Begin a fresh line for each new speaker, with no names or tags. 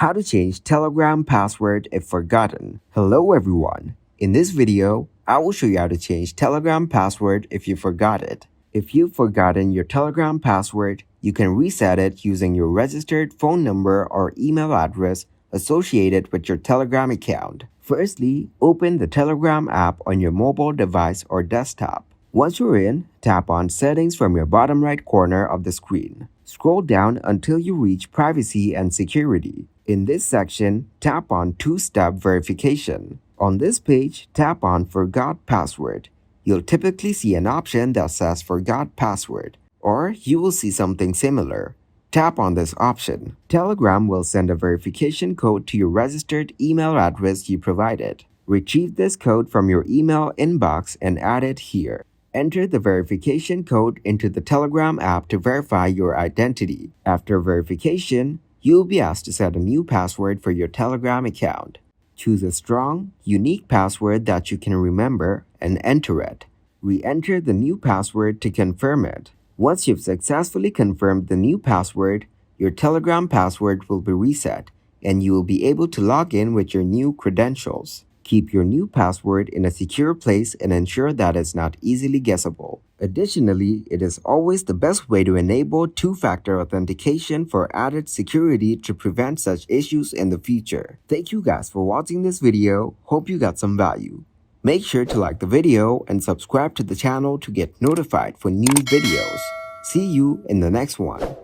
How to change Telegram password if forgotten. Hello everyone. In this video, I will show you how to change Telegram password if you forgot it. If you've forgotten your Telegram password, you can reset it using your registered phone number or email address associated with your Telegram account. Firstly, open the Telegram app on your mobile device or desktop. Once you're in, tap on Settings from your bottom right corner of the screen. Scroll down until you reach Privacy and Security. In this section, tap on Two-Step Verification. On this page, tap on Forgot Password. You'll typically see an option that says Forgot Password, or you will see something similar. Tap on this option. Telegram will send a verification code to your registered email address you provided. Retrieve this code from your email inbox and add it here. Enter the verification code into the Telegram app to verify your identity. After verification, you'll be asked to set a new password for your Telegram account. Choose a strong, unique password that you can remember and enter it. Re-enter the new password to confirm it. Once you've successfully confirmed the new password, your Telegram password will be reset and you will be able to log in with your new credentials. Keep your new password in a secure place and ensure that it's not easily guessable. Additionally, it is always the best way to enable two-factor authentication for added security to prevent such issues in the future. Thank you guys for watching this video. Hope you got some value. Make sure to like the video and subscribe to the channel to get notified for new videos. See you in the next one.